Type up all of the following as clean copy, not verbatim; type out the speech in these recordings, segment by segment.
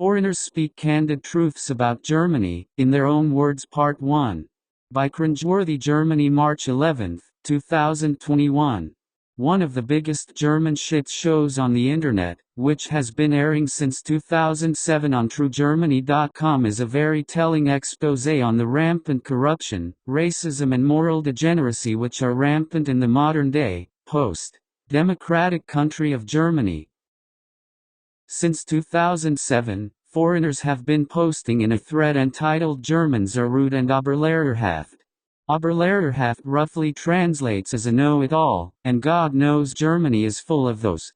Foreigners Speak Candid Truths About Germany, in Their Own Words Part 1. By Cringeworthy Germany March 11, 2021. One of the biggest German shit shows on the internet, which has been airing since 2007 on TrueGermany.com, is a very telling expose on the rampant corruption, racism and moral degeneracy which are rampant in the modern-day, post-democratic country of Germany. Since 2007, foreigners have been posting in a thread entitled Germans are rude and Oberlehrerhaft. Oberlehrerhaft roughly translates as a know-it-all, and God knows Germany is full of those.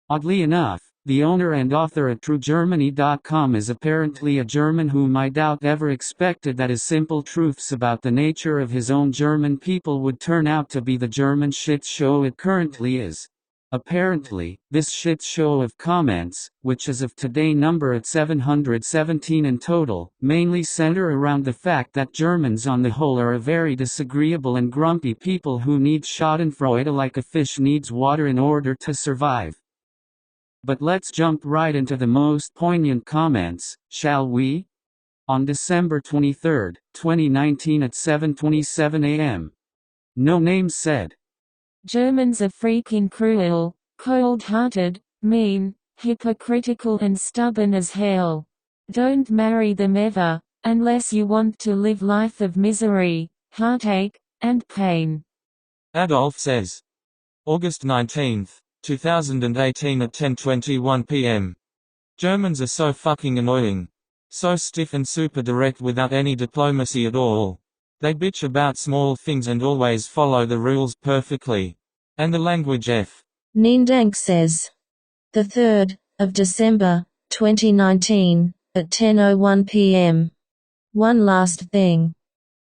Oddly enough, the owner and author at TrueGermany.com is apparently a German whom I doubt ever expected that his simple truths about the nature of his own German people would turn out to be the German shit show it currently is. Apparently, this shit show of comments, which as of today number at 717 in total, mainly center around the fact that Germans on the whole are a very disagreeable and grumpy people who need schadenfreude like a fish needs water in order to survive. But let's jump right into the most poignant comments, shall we? On December 23, 2019 at 7:27 a.m. No Name said, Germans are freaking cruel, cold-hearted, mean, hypocritical and stubborn as hell. Don't marry them ever, unless you want to live life of misery, heartache, and pain. Adolf says. August 19, 2018 at 10:21 p.m. Germans are so fucking annoying. So stiff and super direct without any diplomacy at all. They bitch about small things and always follow the rules perfectly. And the language F. Nindank says. The 3rd of December, 2019, at 10:01 p.m. One last thing.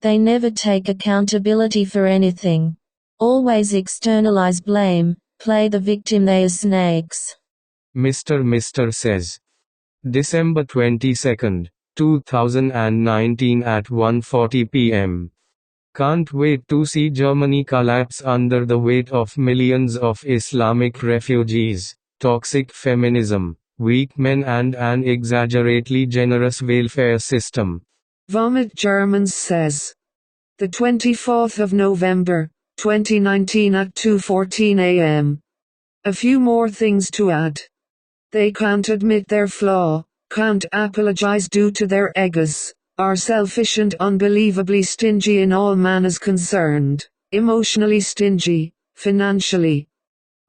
They never take accountability for anything. Always externalize blame, play the victim, they are snakes. Mr. says. December 22nd, 2019 at 1:40 p.m. Can't wait to see Germany collapse under the weight of millions of Islamic refugees, toxic feminism, weak men and an exaggeratedly generous welfare system. Vomit Germans says. The 24th of November, 2019 at 2:14 a.m. A few more things to add. They can't admit their flaw, can't apologize due to their egos, are selfish and unbelievably stingy in all manners concerned, emotionally stingy, financially.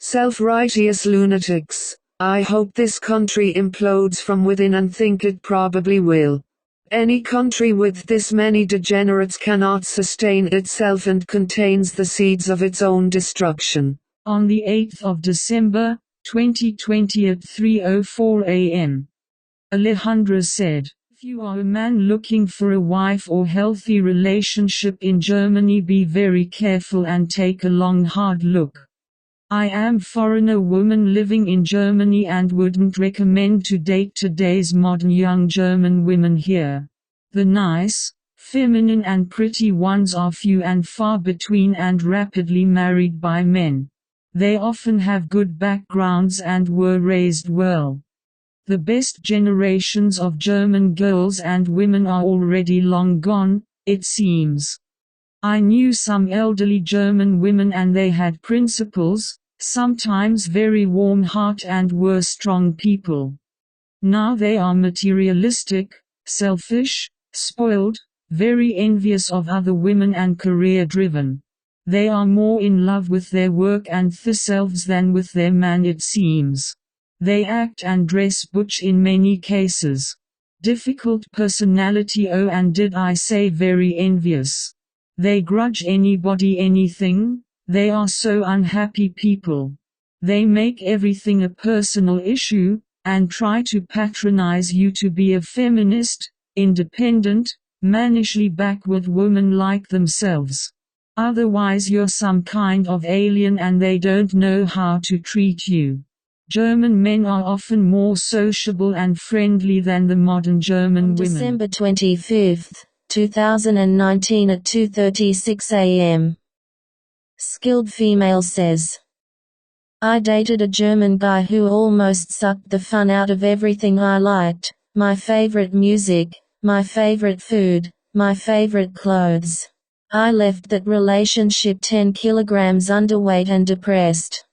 Self-righteous lunatics. I hope this country implodes from within and think it probably will. Any country with this many degenerates cannot sustain itself and contains the seeds of its own destruction. On the 8th of December, 2020 at 3:04 a.m. Alejandro said, if you are a man looking for a wife or healthy relationship in Germany, be very careful and take a long hard look. I am foreigner woman living in Germany and wouldn't recommend to date today's modern young German women here. The nice, feminine and pretty ones are few and far between and rapidly married by men. They often have good backgrounds and were raised well. The best generations of German girls and women are already long gone, it seems. I knew some elderly German women and they had principles, sometimes very warm heart and were strong people. Now they are materialistic, selfish, spoiled, very envious of other women and career-driven. They are more in love with their work and themselves than with their man, it seems. They act and dress butch in many cases. Difficult personality, oh, and did I say very envious. They grudge anybody anything, they are so unhappy people. They make everything a personal issue, and try to patronize you to be a feminist, independent, mannishly backward woman like themselves. Otherwise you're some kind of alien and they don't know how to treat you. German men are often more sociable and friendly than the modern German women. December 25, 2019 at 2:36 a.m. Skilled female says. I dated a German guy who almost sucked the fun out of everything I liked, my favorite music, my favorite food, my favorite clothes. I left that relationship 10 kilograms underweight and depressed.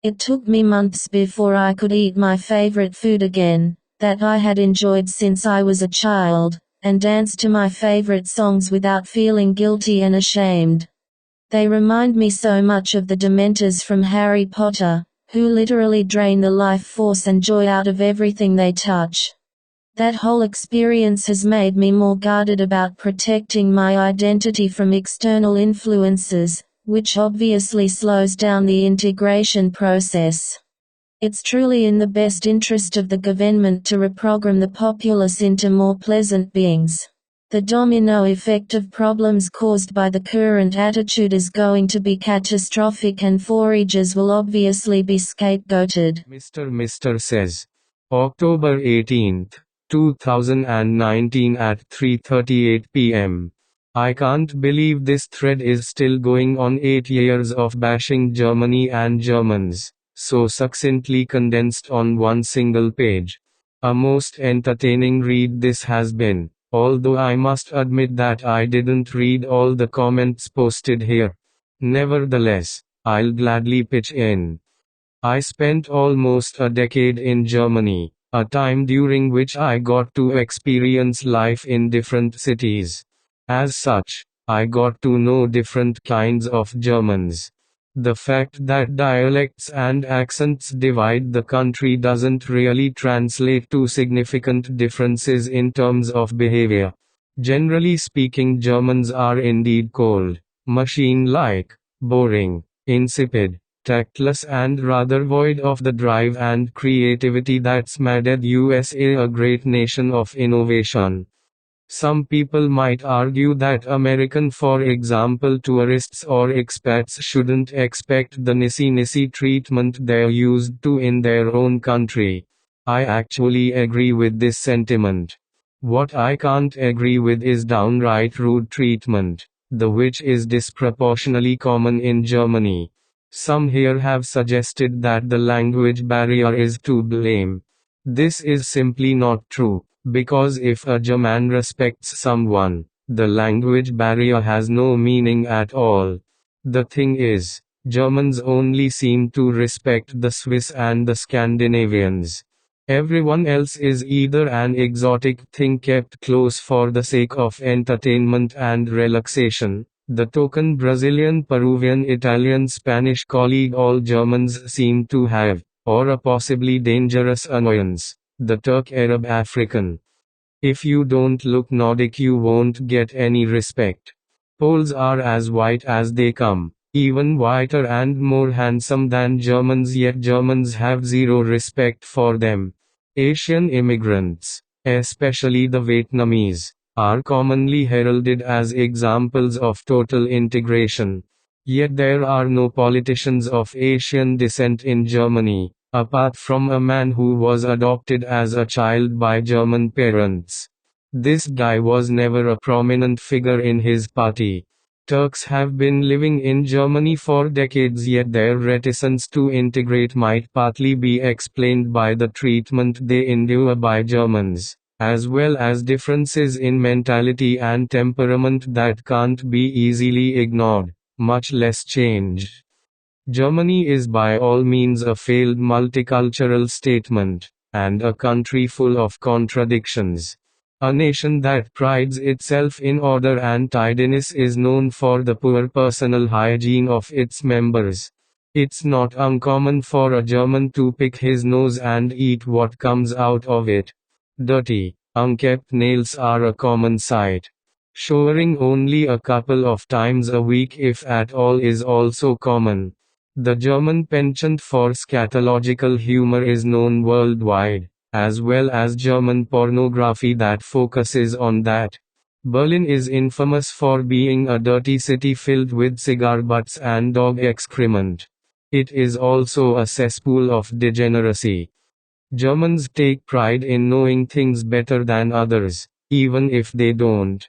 It took me months before I could eat my favorite food again, that I had enjoyed since I was a child, and dance to my favorite songs without feeling guilty and ashamed. They remind me so much of the Dementors from Harry Potter, who literally drain the life force and joy out of everything they touch. That whole experience has made me more guarded about protecting my identity from external influences, which obviously slows down the integration process. It's truly in the best interest of the government to reprogram the populace into more pleasant beings. The domino effect of problems caused by the current attitude is going to be catastrophic and foragers will obviously be scapegoated. Mr. says. October 18, 2019 at 3:38 p.m. I can't believe this thread is still going on. 8 years of bashing Germany and Germans, so succinctly condensed on one single page. A most entertaining read this has been, although I must admit that I didn't read all the comments posted here. Nevertheless, I'll gladly pitch in. I spent almost a decade in Germany, a time during which I got to experience life in different cities. As such, I got to know different kinds of Germans. The fact that dialects and accents divide the country doesn't really translate to significant differences in terms of behavior. Generally speaking, Germans are indeed cold, machine-like, boring, insipid, tactless and rather void of the drive and creativity that's made USA a great nation of innovation. Some people might argue that American, for example, tourists or expats shouldn't expect the nissy treatment they're used to in their own country. I actually agree with this sentiment. What I can't agree with is downright rude treatment, the which is disproportionately common in Germany. Some here have suggested that the language barrier is to blame. This is simply not true. Because if a German respects someone, the language barrier has no meaning at all. The thing is, Germans only seem to respect the Swiss and the Scandinavians. Everyone else is either an exotic thing kept close for the sake of entertainment and relaxation, the token Brazilian, Peruvian, Italian, Spanish colleague all Germans seem to have, or a possibly dangerous annoyance, the Turk Arab African. If you don't look Nordic, you won't get any respect. Poles are as white as they come, even whiter and more handsome than Germans, yet Germans have zero respect for them. Asian immigrants, especially the Vietnamese, are commonly heralded as examples of total integration. Yet there are no politicians of Asian descent in Germany, apart from a man who was adopted as a child by German parents. This guy was never a prominent figure in his party. Turks have been living in Germany for decades, yet their reticence to integrate might partly be explained by the treatment they endure by Germans, as well as differences in mentality and temperament that can't be easily ignored, much less changed. Germany is by all means a failed multicultural statement, and a country full of contradictions. A nation that prides itself in order and tidiness is known for the poor personal hygiene of its members. It's not uncommon for a German to pick his nose and eat what comes out of it. Dirty, unkempt nails are a common sight. Showering only a couple of times a week, if at all, is also common. The German penchant for scatological humor is known worldwide, as well as German pornography that focuses on that. Berlin is infamous for being a dirty city filled with cigar butts and dog excrement. It is also a cesspool of degeneracy. Germans take pride in knowing things better than others, even if they don't.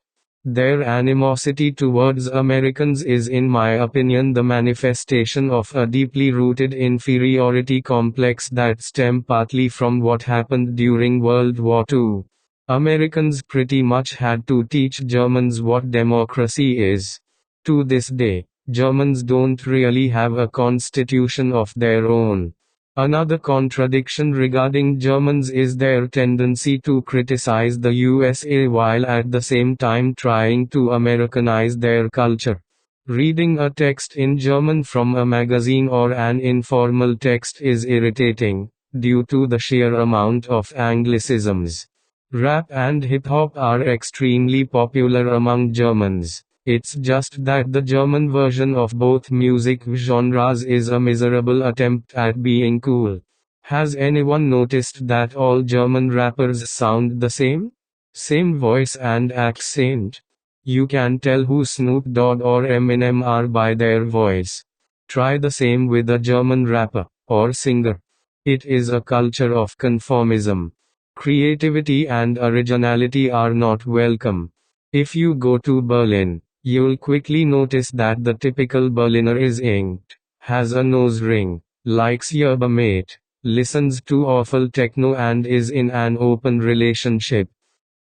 Their animosity towards Americans is, in my opinion, the manifestation of a deeply rooted inferiority complex that stems partly from what happened during World War II. Americans pretty much had to teach Germans what democracy is. To this day, Germans don't really have a constitution of their own. Another contradiction regarding Germans is their tendency to criticize the USA while at the same time trying to Americanize their culture. Reading a text in German from a magazine or an informal text is irritating, due to the sheer amount of Anglicisms. Rap and hip hop are extremely popular among Germans. It's just that the German version of both music genres is a miserable attempt at being cool. Has anyone noticed that all German rappers sound the same? Same voice and accent? You can tell who Snoop Dogg or Eminem are by their voice. Try the same with a German rapper or singer. It is a culture of conformism. Creativity and originality are not welcome. If you go to Berlin, you'll quickly notice that the typical Berliner is inked, has a nose ring, likes yerba mate, listens to awful techno and is in an open relationship.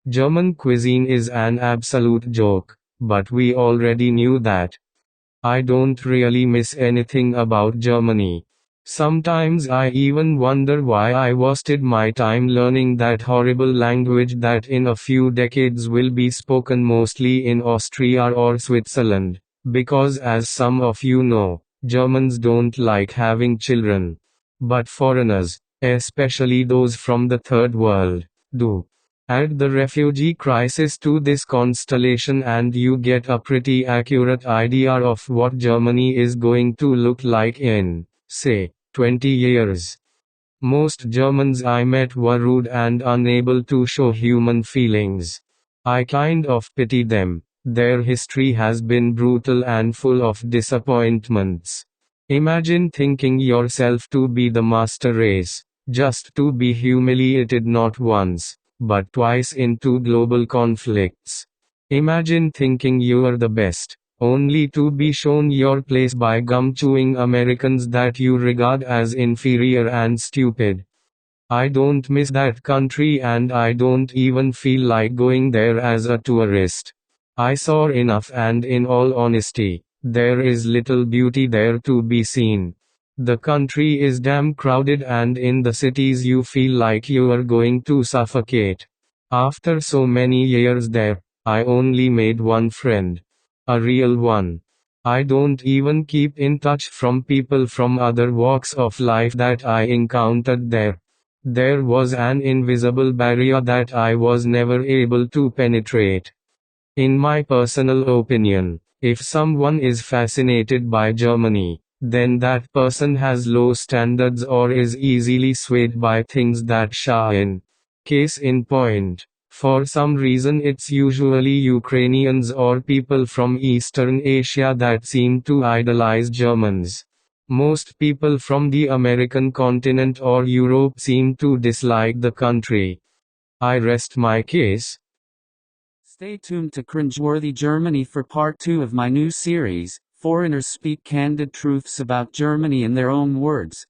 German cuisine is an absolute joke, but we already knew that. I don't really miss anything about Germany. Sometimes I even wonder why I wasted my time learning that horrible language that in a few decades will be spoken mostly in Austria or Switzerland. Because as some of you know, Germans don't like having children. But foreigners, especially those from the third world, do. Add the refugee crisis to this constellation and you get a pretty accurate idea of what Germany is going to look like in, say, 20 years. Most Germans I met were rude and unable to show human feelings. I kind of pity them. Their history has been brutal and full of disappointments. Imagine thinking yourself to be the master race, just to be humiliated not once, but twice in two global conflicts. Imagine thinking you are the best, only to be shown your place by gum-chewing Americans that you regard as inferior and stupid. I don't miss that country and I don't even feel like going there as a tourist. I saw enough and in all honesty, there is little beauty there to be seen. The country is damn crowded and in the cities you feel like you are going to suffocate. After so many years there, I only made one friend. A real one. I don't even keep in touch from people from other walks of life that I encountered there. There was an invisible barrier that I was never able to penetrate. In my personal opinion, if someone is fascinated by Germany, then that person has low standards or is easily swayed by things that shine. Case in point. For some reason it's usually Ukrainians or people from Eastern Asia that seem to idolize Germans. Most people from the American continent or Europe seem to dislike the country. I rest my case. Stay tuned to Cringeworthy Germany for part 2 of my new series, Foreigners Speak Candid Truths About Germany in Their Own Words.